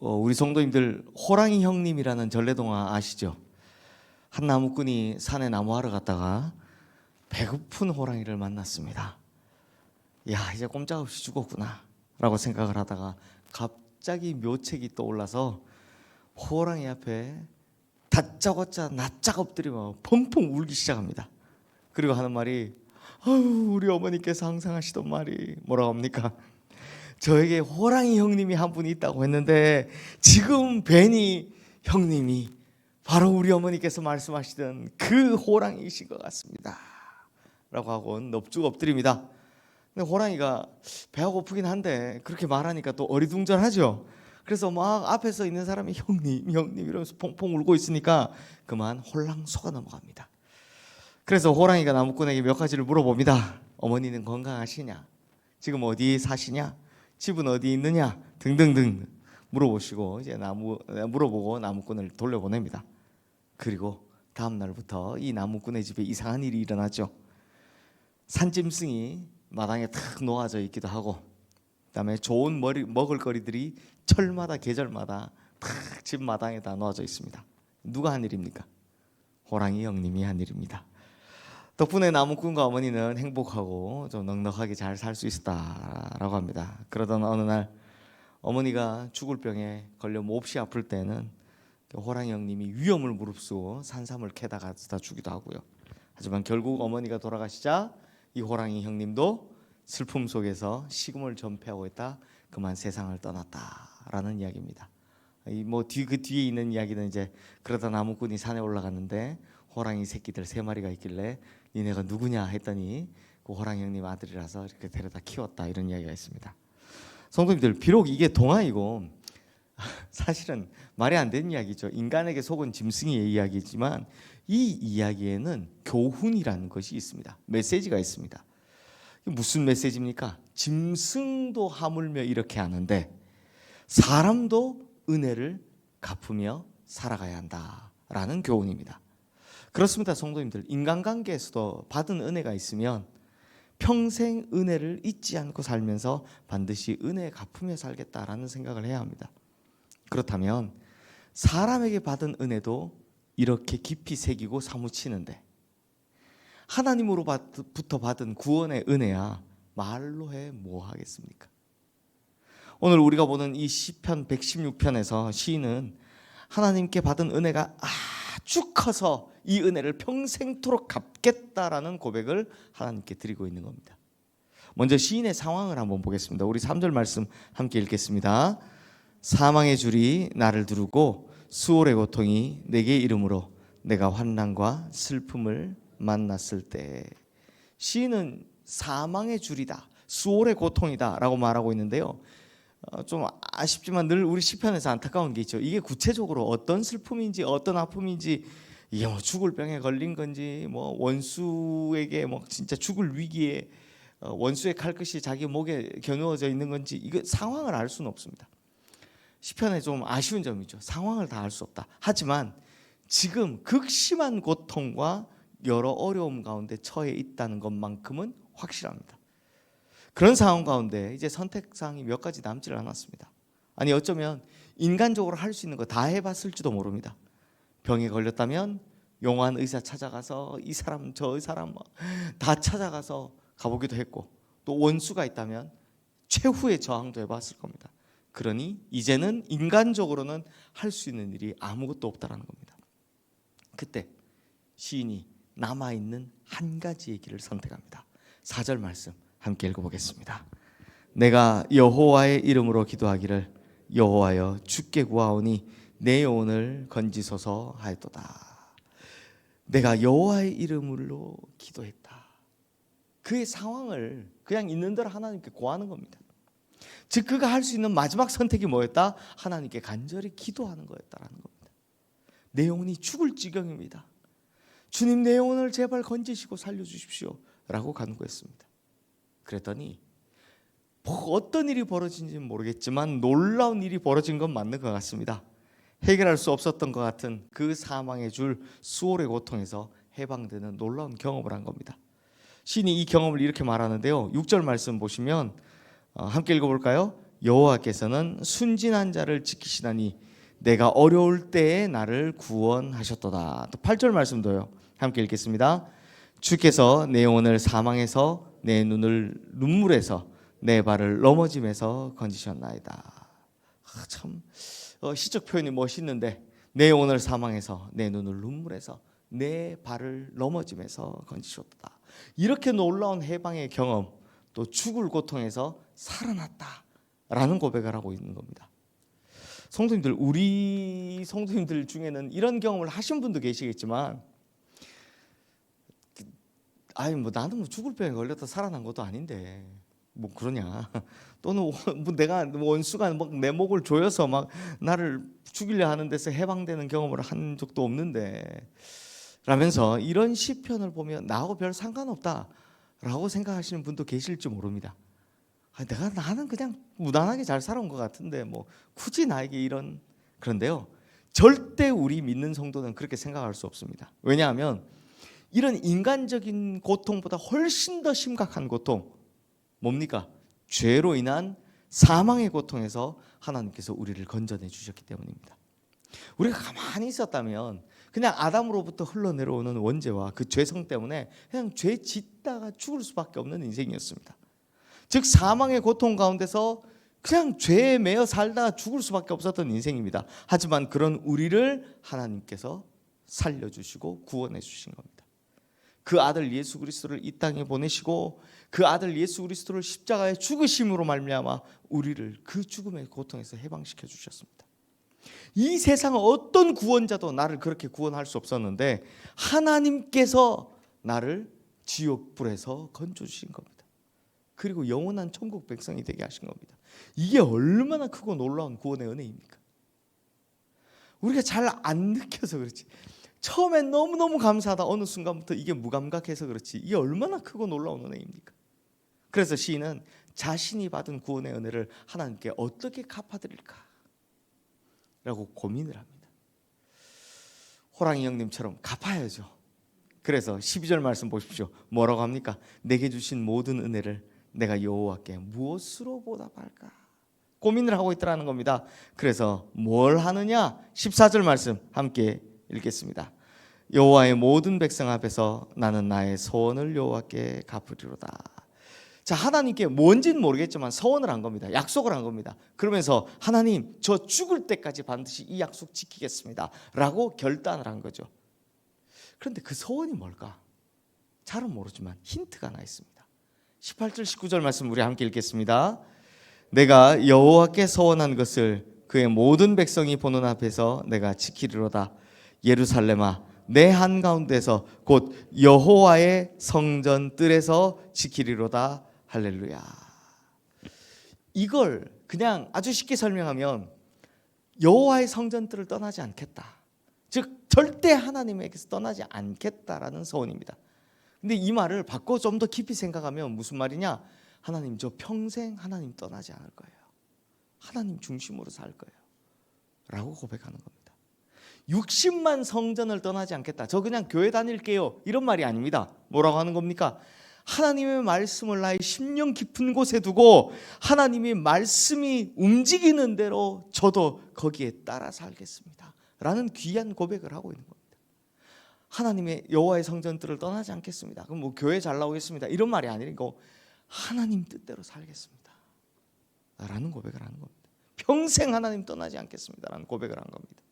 우리 성도님들 호랑이 형님이라는 전래동화 아시죠? 한 나무꾼이 산에 나무하러 갔다가 배고픈 호랑이를 만났습니다. 야, 이제 꼼짝없이 죽었구나 라고 생각을 하다가 갑자기 묘책이 떠올라서 호랑이 앞에 다짜고짜 낯짝 엎드리며 펑펑 울기 시작합니다. 그리고 하는 말이, 아유, 우리 어머니께서 항상 하시던 말이 뭐라고 합니까? 저에게 호랑이 형님이 한 분이 있다고 했는데 지금 뵈니 형님이 바로 우리 어머니께서 말씀하시던 그 호랑이이신 것 같습니다 라고 하고 넙죽 엎드립니다. 근데 호랑이가 배가 고프긴 한데 그렇게 말하니까 또 어리둥절하죠. 그래서 막 앞에서 있는 사람이 형님 형님 이러면서 펑펑 울고 있으니까 그만 홀랑 속아 넘어갑니다. 그래서 호랑이가 나무꾼에게 몇 가지를 물어봅니다. 어머니는 건강하시냐? 지금 어디 사시냐? 집은 어디 있느냐? 등등등 물어보시고 이제 물어보고 나무꾼을 돌려보냅니다. 그리고 다음 날부터 이 나무꾼의 집에 이상한 일이 일어났죠. 산짐승이 마당에 탁 놓아져 있기도 하고, 그다음에 좋은 먹을거리들이 철마다 계절마다 탁 집 마당에 다 놓아져 있습니다. 누가 한 일입니까? 호랑이 형님이 한 일입니다. 덕분에 나무꾼과 어머니는 행복하고 좀 넉넉하게 잘 살 수 있었다라고 합니다. 그러던 어느 날 어머니가 죽을 병에 걸려 몹시 아플 때는 호랑이 형님이 위험을 무릅쓰고 산삼을 캐다 가져다 주기도 하고요. 하지만 결국 어머니가 돌아가시자 이 호랑이 형님도 슬픔 속에서 식음을 전폐하고 있다 그만 세상을 떠났다라는 이야기입니다. 그 뒤에 있는 이야기는 이제 그러다 나무꾼이 산에 올라갔는데 호랑이 새끼들 3마리가 있길래 니네가 누구냐 했더니 그 호랑이 형님 아들이라서 이렇게 데려다 키웠다 이런 이야기가 있습니다. 성도님들, 비록 이게 동화이고 사실은 말이 안 되는 이야기죠. 인간에게 속은 짐승의 이야기지만 이 이야기에는 교훈이라는 것이 있습니다. 메시지가 있습니다. 무슨 메시지입니까? 짐승도 하물며 이렇게 하는데 사람도 은혜를 갚으며 살아가야 한다라는 교훈입니다. 그렇습니다. 성도님들, 인간관계에서도 받은 은혜가 있으면 평생 은혜를 잊지 않고 살면서 반드시 은혜 갚으며 살겠다라는 생각을 해야 합니다. 그렇다면 사람에게 받은 은혜도 이렇게 깊이 새기고 사무치는데 하나님으로부터 받은 구원의 은혜야 말로 해 뭐 하겠습니까? 오늘 우리가 보는 이 시편 116편에서 시인은 하나님께 받은 은혜가 아주 커서 이 은혜를 평생토록 갚겠다라는 고백을 하나님께 드리고 있는 겁니다. 먼저 시인의 상황을 한번 보겠습니다. 우리 3절 말씀 함께 읽겠습니다. 사망의 줄이 나를 두르고 수월의 고통이 내게 이름으로 내가 환난과 슬픔을 만났을 때, 시인은 사망의 줄이다, 수월의 고통이다 라고 말하고 있는데요. 좀 아쉽지만 늘 우리 시편에서 안타까운 게 있죠. 이게 구체적으로 어떤 슬픔인지 어떤 아픔인지, 이게 죽을 병에 걸린 건지 원수에게 진짜 죽을 위기에 원수의 칼끝이 자기 목에 겨누어져 있는 건지, 이거 상황을 알 수는 없습니다. 시편에 좀 아쉬운 점이죠. 상황을 다 알 수 없다. 하지만 지금 극심한 고통과 여러 어려움 가운데 처해 있다는 것만큼은 확실합니다. 그런 상황 가운데 이제 선택사항이 몇 가지 남지를 않았습니다. 아니, 어쩌면 인간적으로 할 수 있는 거 다 해봤을지도 모릅니다. 병에 걸렸다면 용한 의사 찾아가서 이 사람 저 사람 다 찾아가서 가보기도 했고, 또 원수가 있다면 최후의 저항도 해봤을 겁니다. 그러니 이제는 인간적으로는 할 수 있는 일이 아무것도 없다라는 겁니다. 그때 시인이 남아있는 한 가지의 길을 선택합니다. 4절 말씀 함께 읽어보겠습니다. 내가 여호와의 이름으로 기도하기를 여호와여 주께 구하오니 내 영혼을 건지소서 하였도다. 내가 여호와의 이름으로 기도했다. 그의 상황을 그냥 있는 대로 하나님께 구하는 겁니다. 즉 그가 할 수 있는 마지막 선택이 뭐였다? 하나님께 간절히 기도하는 거였다라는 겁니다. 내 영혼이 죽을 지경입니다. 주님, 내 영혼을 제발 건지시고 살려주십시오 라고 간구했습니다. 그랬더니 어떤 일이 벌어진지는 모르겠지만 놀라운 일이 벌어진 건 맞는 것 같습니다. 해결할 수 없었던 것 같은 그 사망의 줄 수월의 고통에서 해방되는 놀라운 경험을 한 겁니다. 시인이 이 경험을 이렇게 말하는데요. 6절 말씀 보시면 함께 읽어볼까요? 여호와께서는 순진한 자를 지키시나니 내가 어려울 때에 나를 구원하셨도다. 또 8절 말씀도요. 함께 읽겠습니다. 주께서 내 영혼을 사망에서 내 눈을 눈물에서 내 발을 넘어짐에서 건지셨나이다. 참 시적 표현이 멋있는데 내 영혼을 사망에서 내 눈을 눈물에서 내 발을 넘어짐에서 건지셨다. 이렇게 놀라운 해방의 경험, 또 죽을 고통에서 살아났다라는 고백을 하고 있는 겁니다. 성도님들, 우리 성도님들 중에는 이런 경험을 하신 분도 계시겠지만, 아니 뭐 나는 뭐 죽을 병에 걸렸다 살아난 것도 아닌데 뭐 그러냐, 또는 뭐 내가 원수가 막 내 목을 조여서 막 나를 죽이려 하는 데서 해방되는 경험을 한 적도 없는데 라면서 이런 시편을 보면 나하고 별 상관없다라고 생각하시는 분도 계실지 모릅니다. 나는 그냥 무난하게 잘 살아온 것 같은데 뭐 굳이 나에게 이런. 그런데요, 절대 우리 믿는 성도는 그렇게 생각할 수 없습니다. 왜냐하면 이런 인간적인 고통보다 훨씬 더 심각한 고통, 뭡니까? 죄로 인한 사망의 고통에서 하나님께서 우리를 건져내 주셨기 때문입니다. 우리가 가만히 있었다면 그냥 아담으로부터 흘러내려오는 원죄와 그 죄성 때문에 그냥 죄 짓다가 죽을 수밖에 없는 인생이었습니다. 즉 사망의 고통 가운데서 그냥 죄에 매여 살다가 죽을 수밖에 없었던 인생입니다. 하지만 그런 우리를 하나님께서 살려주시고 구원해 주신 겁니다. 그 아들 예수 그리스도를 이 땅에 보내시고 그 아들 예수 그리스도를 십자가에 죽으심으로 말미암아 우리를 그 죽음의 고통에서 해방시켜 주셨습니다. 이 세상 어떤 구원자도 나를 그렇게 구원할 수 없었는데 하나님께서 나를 지옥불에서 건져주신 겁니다. 그리고 영원한 천국 백성이 되게 하신 겁니다. 이게 얼마나 크고 놀라운 구원의 은혜입니까? 우리가 잘 안 느껴서 그렇지, 처음엔 너무너무 감사하다 어느 순간부터 이게 무감각해서 그렇지, 이게 얼마나 크고 놀라운 은혜입니까? 그래서 시인은 자신이 받은 구원의 은혜를 하나님께 어떻게 갚아드릴까 라고 고민을 합니다. 호랑이 형님처럼 갚아야죠. 그래서 12절 말씀 보십시오. 뭐라고 합니까? 내게 주신 모든 은혜를 내가 여호와께 무엇으로 보답할까 고민을 하고 있더라는 겁니다. 그래서 뭘 하느냐? 14절 말씀 함께 읽겠습니다. 여호와의 모든 백성 앞에서 나는 나의 소원을 여호와께 갚으리로다. 자, 하나님께 뭔지는 모르겠지만 서원을 한 겁니다. 약속을 한 겁니다. 그러면서 하나님, 저 죽을 때까지 반드시 이 약속 지키겠습니다 라고 결단을 한 거죠. 그런데 그 서원이 뭘까? 잘은 모르지만 힌트가 하나 있습니다. 18절 19절 말씀 우리 함께 읽겠습니다. 내가 여호와께 서원한 것을 그의 모든 백성이 보는 앞에서 내가 지키리로다. 예루살렘아, 내 한가운데서 곧 여호와의 성전 뜰에서 지키리로다. 할렐루야. 이걸 그냥 아주 쉽게 설명하면 여호와의 성전 뜰을 떠나지 않겠다, 즉 절대 하나님에게서 떠나지 않겠다라는 서원입니다. 근데 이 말을 바꿔 좀 더 깊이 생각하면 무슨 말이냐? 하나님, 저 평생 하나님 떠나지 않을 거예요. 하나님 중심으로 살 거예요 라고 고백하는 겁니다. 60만 성전을 떠나지 않겠다, 저 그냥 교회 다닐게요, 이런 말이 아닙니다. 뭐라고 하는 겁니까? 하나님의 말씀을 나의 심령 깊은 곳에 두고 하나님의 말씀이 움직이는 대로 저도 거기에 따라 살겠습니다 라는 귀한 고백을 하고 있는 겁니다. 하나님의 여호와의 성전들을 떠나지 않겠습니다. 그럼 뭐 교회 잘 나오겠습니다 이런 말이 아니고 하나님 뜻대로 살겠습니다 라는 고백을 하는 겁니다. 평생 하나님 떠나지 않겠습니다 라는 고백을 한 겁니다.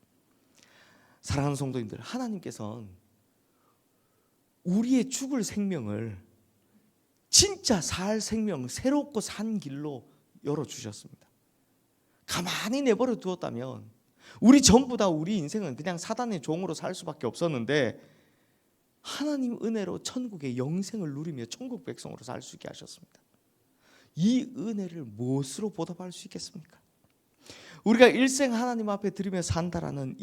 사랑하는 성도님들, 하나님께서는 우리의 죽을 생명을 진짜 살 생명, 새롭고 산 길로 열어주셨습니다. 가만히 내버려 두었다면 우리 전부 다 우리 인생은 그냥 사단의 종으로 살 수밖에 없었는데 하나님 은혜로 천국의 영생을 누리며 천국 백성으로 살 수 있게 하셨습니다. 이 은혜를 무엇으로 보답할 수 있겠습니까? 우리가 일생 하나님 앞에 드리며 산다라는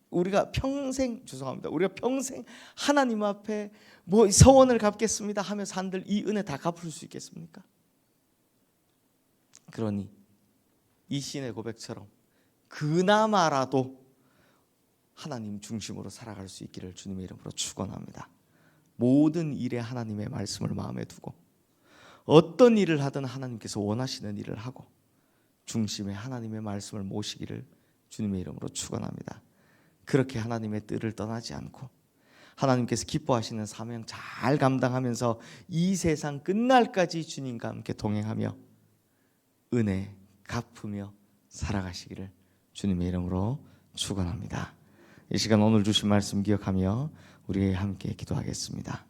우리가 평생 우리가 평생 하나님 앞에 뭐 서원을 갚겠습니다 하며 산들 이 은혜 다 갚을 수 있겠습니까? 그러니 이 시인의 고백처럼 그나마라도 하나님 중심으로 살아갈 수 있기를 주님의 이름으로 축원합니다. 모든 일에 하나님의 말씀을 마음에 두고 어떤 일을 하든 하나님께서 원하시는 일을 하고 중심에 하나님의 말씀을 모시기를 주님의 이름으로 축원합니다. 그렇게 하나님의 뜻을 떠나지 않고 하나님께서 기뻐하시는 사명 잘 감당하면서 이 세상 끝날까지 주님과 함께 동행하며 은혜 갚으며 살아가시기를 주님의 이름으로 축원합니다. 이 시간 오늘 주신 말씀 기억하며 우리 함께 기도하겠습니다.